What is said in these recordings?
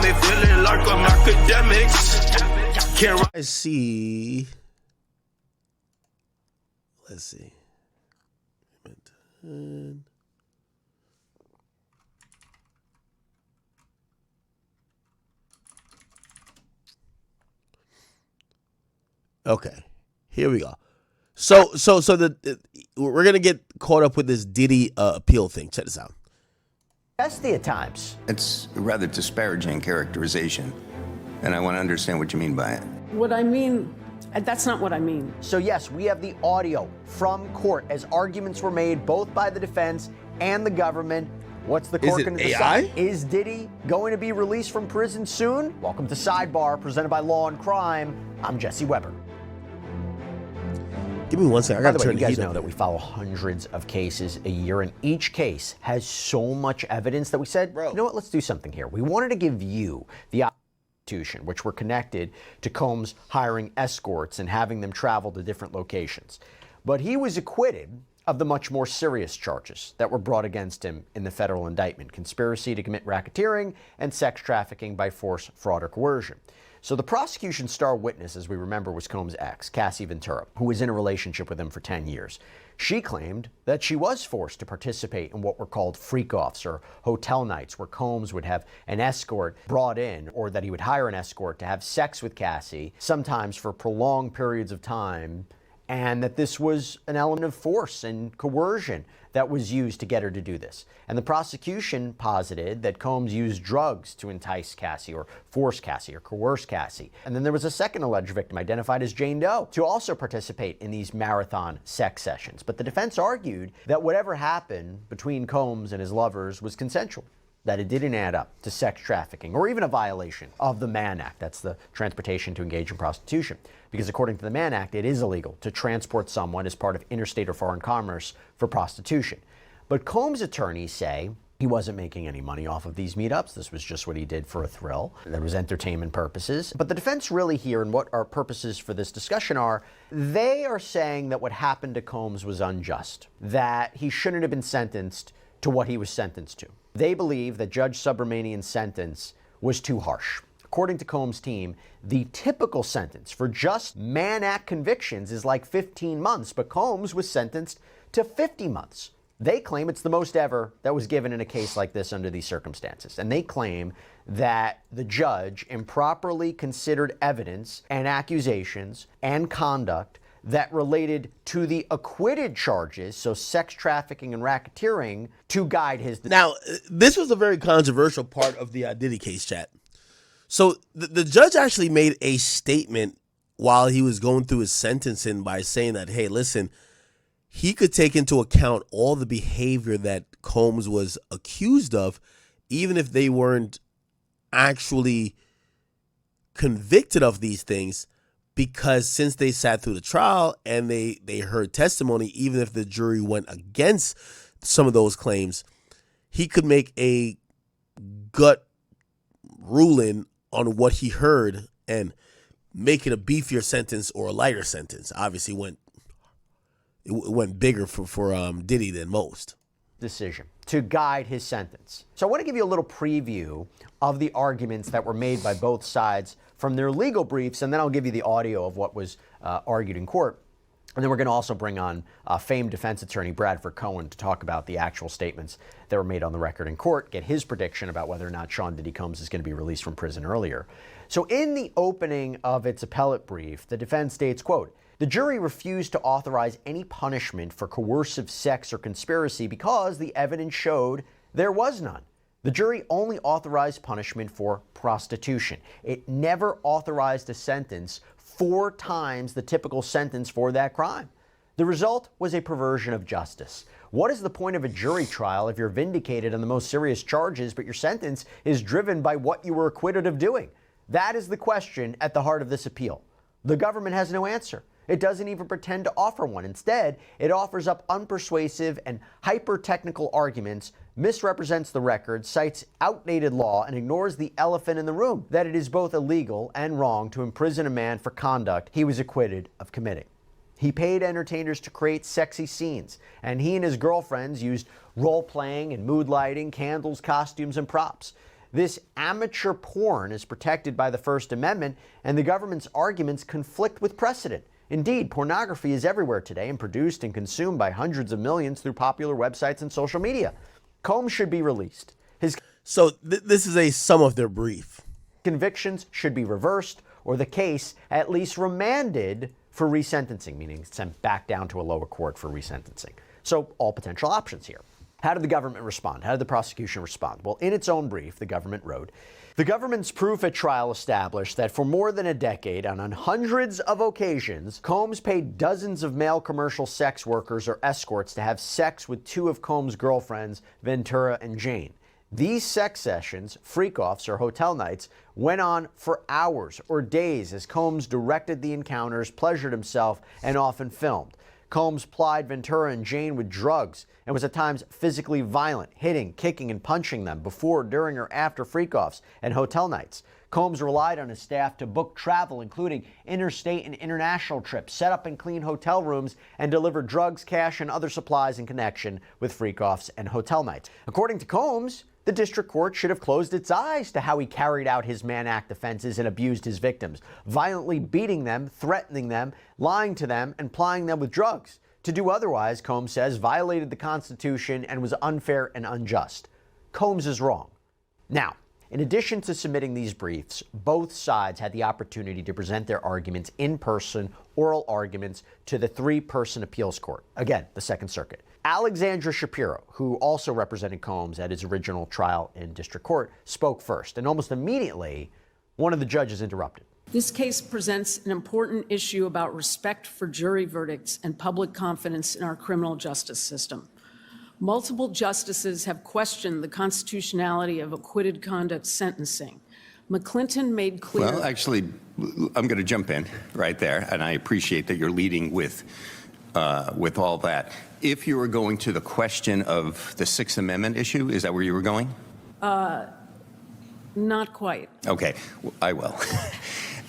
me feeling like I'm academics. I see. Let's see. Okay, here we go. So we're gonna get caught up with this Diddy appeal thing. Check this out. Bestie at times. It's a rather disparaging characterization, and I want to understand what you mean by it. What I mean, that's not what I mean. So yes, we have the audio from court as arguments were made both by the defense and the government. What's the court going to decide? Is Diddy going to be released from prison soon? Welcome to Sidebar, presented by Law and Crime. I'm Jesse Weber. Give me one second. I got to turn the heat up. You guys know that we follow hundreds of cases a year, and each case has so much evidence that we said, you know what, let's do something here. We wanted to give you the Prosecution, which were connected to Combs hiring escorts and having them travel to different locations. But he was acquitted of the much more serious charges that were brought against him in the federal indictment: conspiracy to commit racketeering and sex trafficking by force, fraud, or coercion. So the prosecution's star witness, as we remember, was Combs' ex, Cassie Ventura, who was in a relationship with him for 10 years. She claimed that she was forced to participate in what were called freak-offs, or hotel nights, where Combs would have an escort brought in, or that he would hire an escort to have sex with Cassie, sometimes for prolonged periods of time, and that this was an element of force and coercion that was used to get her to do this. And the prosecution posited that Combs used drugs to entice Cassie, or force Cassie, or coerce Cassie. And then there was a second alleged victim, identified as Jane Doe, to also participate in these marathon sex sessions. But the defense argued that whatever happened between Combs and his lovers was consensual, that it didn't add up to sex trafficking or even a violation of the Mann Act. That's the transportation to engage in prostitution. Because according to the Mann Act, it is illegal to transport someone as part of interstate or foreign commerce for prostitution. But Combs' attorneys say he wasn't making any money off of these meetups. This was just what he did for a thrill. There was entertainment purposes. But the defense really here, and what our purposes for this discussion are, they are saying that what happened to Combs was unjust, that he shouldn't have been sentenced to what he was sentenced to. They believe that Judge Subramanian's sentence was too harsh. According to Combs' team, the typical sentence for just Mann Act convictions is like 15 months, but Combs was sentenced to 50 months. They claim it's the most ever that was given in a case like this under these circumstances. And they claim that the judge improperly considered evidence and accusations and conduct that related to the acquitted charges, so sex trafficking and racketeering, to guide his... Now, this was a very controversial part of the Diddy case, chat. So the judge actually made a statement while he was going through his sentencing by saying that, hey, listen, he could take into account all the behavior that Combs was accused of, even if they weren't actually convicted of these things, because since they sat through the trial and they heard testimony, even if the jury went against some of those claims, he could make a gut ruling on what he heard and make it a beefier sentence or a lighter sentence. Obviously, it went bigger for Diddy than most. Decision to guide his sentence. So I want to give you a little preview of the arguments that were made by both sides from their legal briefs, and then I'll give you the audio of what was argued in court. And then we're going to also bring on famed defense attorney Bradford Cohen to talk about the actual statements that were made on the record in court, get his prediction about whether or not Sean Diddy Combs is going to be released from prison earlier. So in the opening of its appellate brief, the defense states, quote, "The jury refused to authorize any punishment for coercive sex or conspiracy because the evidence showed there was none. The jury only authorized punishment for prostitution. It never authorized a sentence 4 times the typical sentence for that crime. The result was a perversion of justice. What is the point of a jury trial if you're vindicated on the most serious charges, but your sentence is driven by what you were acquitted of doing? That is the question at the heart of this appeal. The government has no answer. It doesn't even pretend to offer one. Instead, it offers up unpersuasive and hyper-technical arguments, misrepresents the record, cites outdated law, and ignores the elephant in the room, that it is both illegal and wrong to imprison a man for conduct he was acquitted of committing. He paid entertainers to create sexy scenes, and he and his girlfriends used role-playing and mood lighting, candles, costumes, and props. This amateur porn is protected by the First Amendment, and the government's arguments conflict with precedent. Indeed, pornography is everywhere today and produced and consumed by hundreds of millions through popular websites and social media. Combs should be released. His this is a sum of their brief. Convictions should be reversed, or the case at least remanded for resentencing, meaning sent back down to a lower court for resentencing. So all potential options here. How did the government respond? How did the prosecution respond? Well, in its own brief, the government wrote, the government's proof at trial established that for more than a decade and on hundreds of occasions, Combs paid dozens of male commercial sex workers or escorts to have sex with two of Combs' girlfriends, Ventura and Jane. These sex sessions, freak-offs or hotel nights, went on for hours or days as Combs directed the encounters, pleasured himself, and often filmed. Combs plied Ventura and Jane with drugs and was at times physically violent, hitting, kicking, and punching them before, during, or after freak-offs and hotel nights. Combs relied on his staff to book travel, including interstate and international trips, set up and clean hotel rooms, and deliver drugs, cash, and other supplies in connection with freak-offs and hotel nights. According to Combs, the district court should have closed its eyes to how he carried out his Mann Act offenses and abused his victims, violently beating them, threatening them, lying to them, and plying them with drugs. To do otherwise, Combs says, violated the Constitution and was unfair and unjust. Combs is wrong. Now, in addition to submitting these briefs, both sides had the opportunity to present their arguments in person, oral arguments, to the three-person appeals court. Again, the Second Circuit. Alexandra Shapiro, who also represented Combs at his original trial in district court, spoke first, and almost immediately, one of the judges interrupted. This case presents an important issue about respect for jury verdicts and public confidence in our criminal justice system. Multiple justices have questioned the constitutionality of acquitted conduct sentencing. McClinton made clear— Well, actually, I'm going to jump in right there, and I appreciate that you're leading with all that. If you were going to the question of the Sixth Amendment issue, is that where you were going? Not quite. Okay, I will.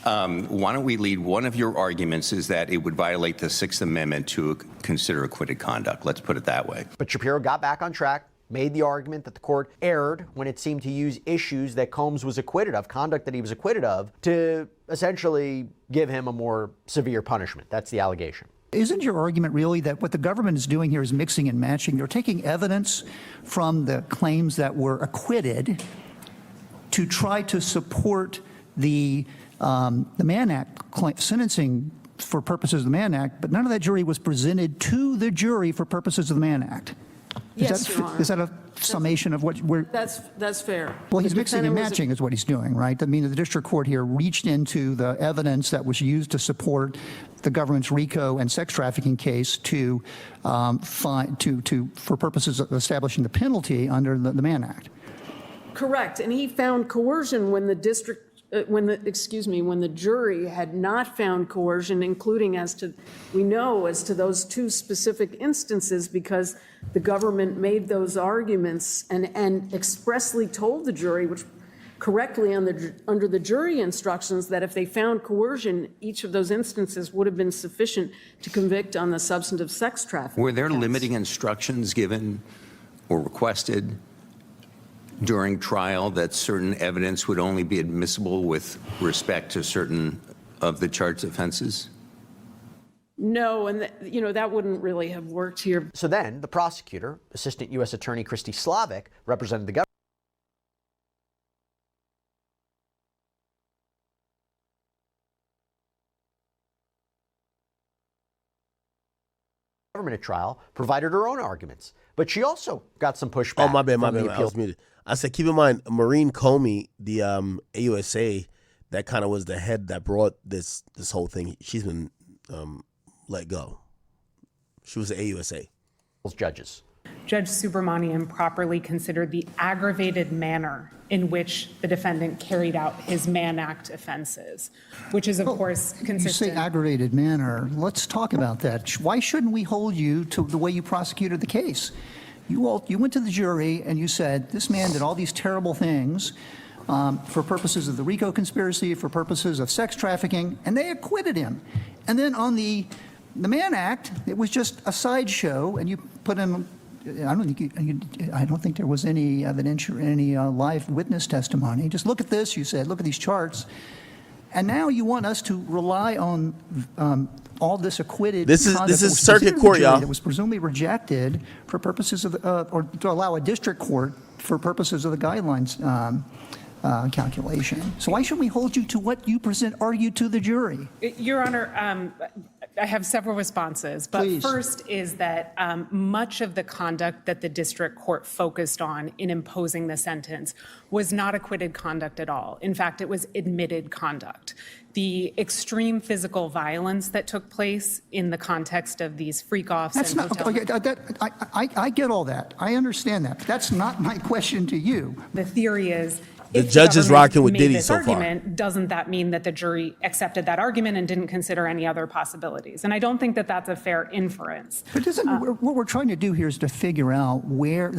Why don't we lead one of your arguments is that it would violate the Sixth Amendment to consider acquitted conduct. Let's put it that way. But Shapiro got back on track, made the argument that the court erred when it seemed to use issues that Combs was acquitted of, conduct that he was acquitted of, to essentially give him a more severe punishment. That's the allegation. Isn't your argument really that what the government is doing here is mixing and matching? They're taking evidence from the claims that were acquitted to try to support the Mann Act sentencing for purposes of the Mann Act, but none of that jury was presented to the jury for purposes of the Mann Act. Yes, Your Honor. Is that a summation of what we're— That's fair. Well, he's mixing and matching is what he's doing, right? I mean, the district court here reached into the evidence that was used to support the government's RICO and sex trafficking case to for purposes of establishing the penalty under the Mann Act. Correct, and he found coercion when the jury had not found coercion, including as to those two specific instances, because the government made those arguments and expressly told the jury, which correctly under the jury instructions, that if they found coercion, each of those instances would have been sufficient to convict on the substantive sex trafficking. Were there limiting instructions given or requested during trial that certain evidence would only be admissible with respect to certain of the charged offenses? No, and that wouldn't really have worked here. So then the prosecutor, Assistant U.S. Attorney Christy Slavic, represented the government at trial, provided her own arguments. But she also got some pushback. Oh, my bad. I was muted. I said, keep in mind, Maureen Comey, the AUSA, that kind of was the head that brought this whole thing. She's been let go. She was the AUSA. Judges. Judge Subramanian properly considered the aggravated manner in which the defendant carried out his Mann Act offenses, which is, of course, consistent. You say aggravated manner. Let's talk about that. Why shouldn't we hold you to the way you prosecuted the case? You went to the jury and you said, this man did all these terrible things for purposes of the RICO conspiracy, for purposes of sex trafficking, and they acquitted him. And then on the Mann Act, it was just a sideshow, and you put him I don't think there was any evidence or any live witness testimony. Just look at this, you said, look at these charts. And now you want us to rely on all this acquitted This conduct is that was circuit presented to the court, jury y'all. that was presumably rejected for purposes of, or to allow a district court for purposes of the guidelines calculation. So why should we hold you to what you argue to the jury? Your Honor, I have several responses, but Please. first is that much of the conduct that the district court focused on in imposing the sentence was not acquitted conduct at all. In fact, it was admitted conduct. The extreme physical violence that took place in the context of these freak-offs That's and not, hotel. okay, I get all that. I understand that. But that's not my question to you. The theory is, The if judge is government rocking with made Diddy this so far. argument, doesn't that mean that the jury accepted that argument and didn't consider any other possibilities? And I don't think that that's a fair inference. But what we're trying to do here is to figure out where,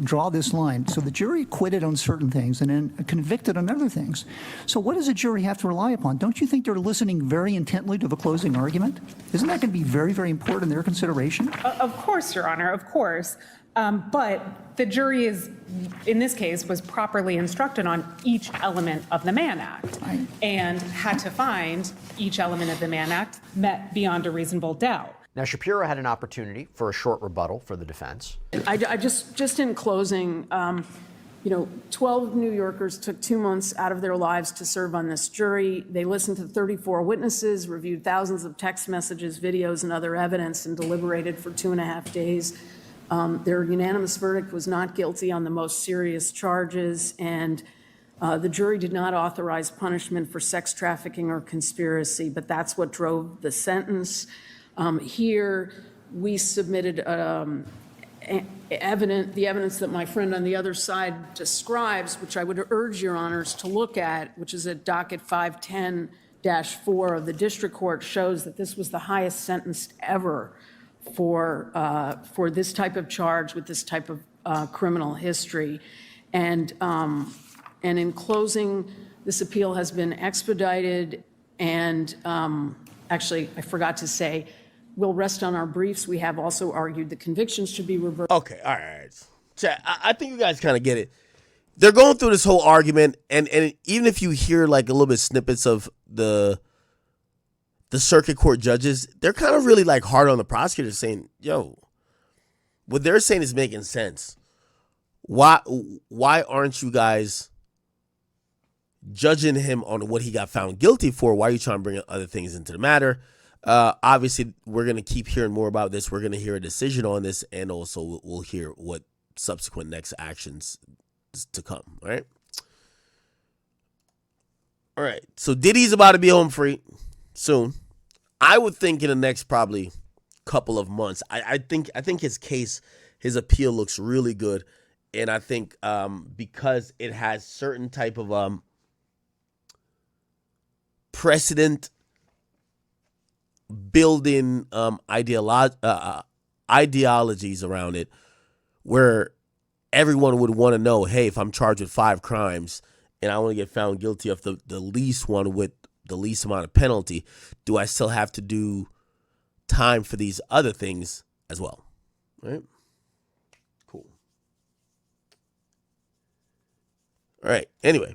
draw this line. So the jury acquitted on certain things and then convicted on other things. So what does a jury have to rely upon? Don't you think they're listening very intently to the closing argument? Isn't that going to be very, very important in their consideration? Of course, Your Honor, of course. But the jury in this case, was properly instructed on each element of the Mann Act and had to find each element of the Mann Act met beyond a reasonable doubt. Now, Shapiro had an opportunity for a short rebuttal for the defense. I just in closing, 12 New Yorkers took 2 months out of their lives to serve on this jury. They listened to 34 witnesses, reviewed thousands of text messages, videos, and other evidence, and deliberated for 2.5 days. Their unanimous verdict was not guilty on the most serious charges, and the jury did not authorize punishment for sex trafficking or conspiracy, but that's what drove the sentence. Here, we submitted the evidence that my friend on the other side describes, which I would urge Your Honors to look at, which is at docket 510-4 of the district court, shows that this was the highest sentence ever for this type of charge with this type of criminal history. And in closing, this appeal has been expedited, and actually, I forgot to say, we'll rest on our briefs. We have also argued the convictions should be reversed. Okay, all right. Chat, I think you guys kind of get it. They're going through this whole argument, and even if you hear like a little bit snippets of the circuit court judges, they're kind of really like hard on the prosecutor, saying, yo, what they're saying is making sense. Why aren't you guys judging him on what he got found guilty for? Why are you trying to bring other things into the matter? Obviously, we're going to keep hearing more about this. We're going to hear a decision on this, and also we'll hear what subsequent next actions is to come. All right. All right. So Diddy's about to be home free soon. I would think in the next probably couple of months. I think his case, his appeal looks really good, and I think because it has certain type of precedent building ideologies around it, where everyone would want to know, hey, if I'm charged with 5 crimes and I want to get found guilty of the least one with the least amount of penalty, do I still have to do time for these other things as well? Right? Cool. All right. Anyway,